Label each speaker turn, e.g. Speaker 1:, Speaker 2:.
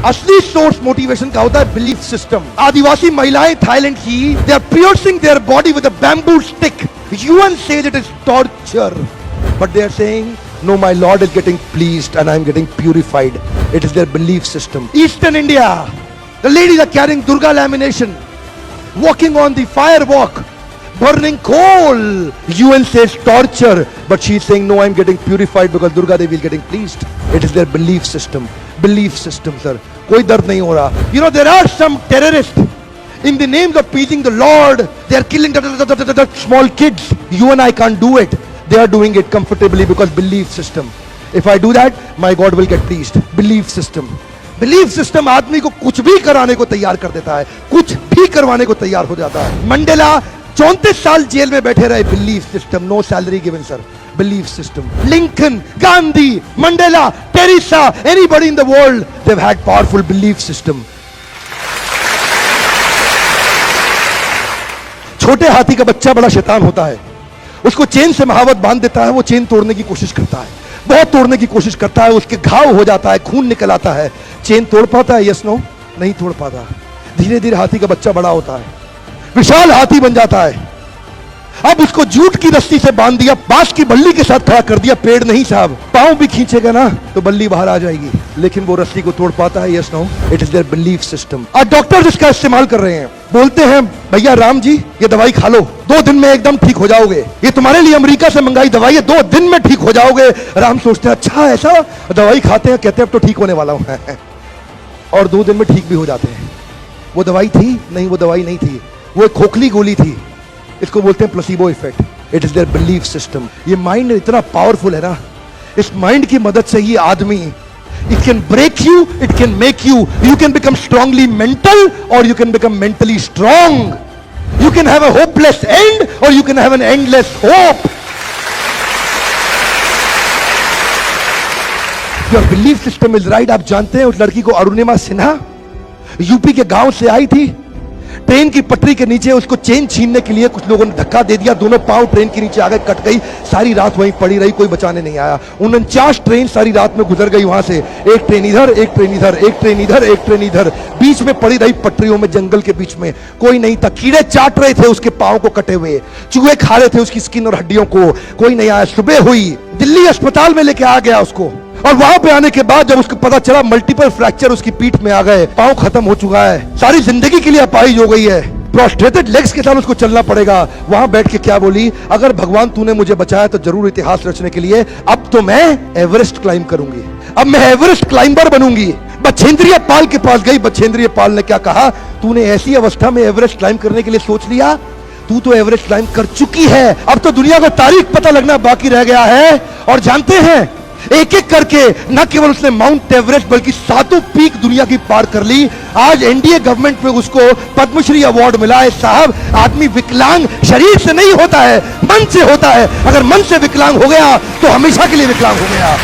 Speaker 1: असली source motivation का होता है बिलीफ सिस्टम। आदिवासी महिलाएं थाईलैंड की, they are piercing their body with a bamboo stick. UN says it is torture, but they are saying no, my Lord is getting pleased and I am getting purified. It is their belief system. Eastern India, the ladies are carrying Durga lamination, walking on the fire walk, burning coal. UN says torture, but she is saying no, I am getting purified because Durga Devi is getting pleased. It is their belief system. Belief system, sir. कोई दर्द नहीं हो रहा. You know, there are some terrorists in the names of pleasing the Lord. They are killing small kids. You and I can't do it. They are doing it comfortably because belief system. If I do that, my God will get pleased. Belief system. Belief system आदमी को कुछ भी कराने को तैयार कर देता है, कुछ भी करवाने को तैयार हो जाता है। मंडेला 34 साल जेल में बैठे रहे। Belief system, no salary given sir. Belief system. Lincoln, Gandhi, Mandela, Teresa, anybody in the world, they've had powerful belief system. छोटे हाथी का बच्चा बड़ा शैतान होता है, उसको चेन से महावत बांध देता है, वो चेन तोड़ने की कोशिश करता है, बहुत तोड़ने की कोशिश करता है, उसके घाव हो जाता है, खून निकल आता है। चेन तोड़ पाता है? यस नो, नहीं तोड़ पाता। धीरे धीरे हाथी का बच्चा बड़ा होता है, विशाल हाथी बन जाता है। अब उसको जूट की रस्सी से बांध दिया, बांस की बल्ली के साथ खड़ा कर दिया। पेड़ नहीं साहब, पांव भी खींचेगा ना तो बल्ली बाहर आ जाएगी, लेकिन वो रस्सी को तोड़ पाता है? Yes no, it is their belief system. आज डॉक्टर्स इसका इस्तेमाल कर रहे हैं, बोलते हैं भैया राम जी ये दवाई खा लो, 2 दिन में एकदम ठीक हो जाओगे, ये तुम्हारे लिए अमेरिका से मंगाई दवाई है, 2 दिन में ठीक हो जाओगे। राम सोचते हैं अच्छा ऐसा, दवाई खाते हैं, कहते हैं अब तो ठीक होने वाला हूं और 2 दिन में ठीक भी हो जाते हैं। वो दवाई थी? नहीं, वो दवाई नहीं थी, वो एक खोखली गोली थी। इसको बोलते हैं placebo effect. It is their belief system. ये माइंड इतना पावरफुल है ना, इस माइंड की मदद से ये आदमी, it can break you, it can make you, you can become strongly mental or you can become mentally strong. You can have a hopeless end or you can have an endless hope. Your belief system is right. आप जानते हैं उस लड़की को Arunima Sinha UP के गांव से आई थी, ट्रेन की पटरी के नीचे उसको चेन छीनने के लिए कुछ लोगों ने धक्का दे दिया, दोनों पांव ट्रेन के नीचे आ गए, कट गई, सारी रात वहीं पड़ी रही, कोई बचाने नहीं आया। 49 ट्रेन सारी रात में गुजर गई वहां से, एक ट्रेन इधर, एक ट्रेन इधर, एक ट्रेन इधर, एक ट्रेन इधर, बीच में पड़ी रही पटरियों में, जंगल के बीच में, कोई नहीं था। कीड़े चाट रहे थे उसके पांव को कटे हुए, चूहे खा रहे थे उसकी स्किन और हड्डियों को, कोई नहीं आया। सुबह हुई, दिल्ली अस्पताल में लेके आ गया उसको, और वहां पे आने के बाद जब उसको पता चला मल्टीपल फ्रैक्चर उसकी पीठ में आ गए, पांव खत्म हो चुका है, सारी जिंदगी के लिए अपाहिज हो गई है, प्रोस्ट्रेटेड लेग्स के साथ उसको चलना पड़ेगा। वहां बैठ के क्या बोली? अगर भगवान तूने मुझे बचाया तो जरूर इतिहास रचने के लिए, अब तो मैं एवरेस्ट क्लाइंब करूंगी, अब मैं एवरेस्ट क्लाइंबर बनूंगी। बछेंद्रिय पाल के पास गई, बछेंद्रिय पाल ने क्या कहा? तूने ऐसी अवस्था में एवरेस्ट क्लाइंब करने के लिए सोच लिया, तू तो एवरेस्ट क्लाइंब कर चुकी है, अब तो दुनिया को तारीख पता लगना बाकी रह गया है। और जानते हैं, एक एक करके न केवल उसने माउंट एवरेस्ट बल्कि 7 पीक दुनिया की पार कर ली। आज एनडीए गवर्नमेंट में उसको पद्मश्री अवार्ड मिला है। साहब, आदमी विकलांग शरीर से नहीं होता है, मन से होता है। अगर मन से विकलांग हो गया तो हमेशा के लिए विकलांग हो गया।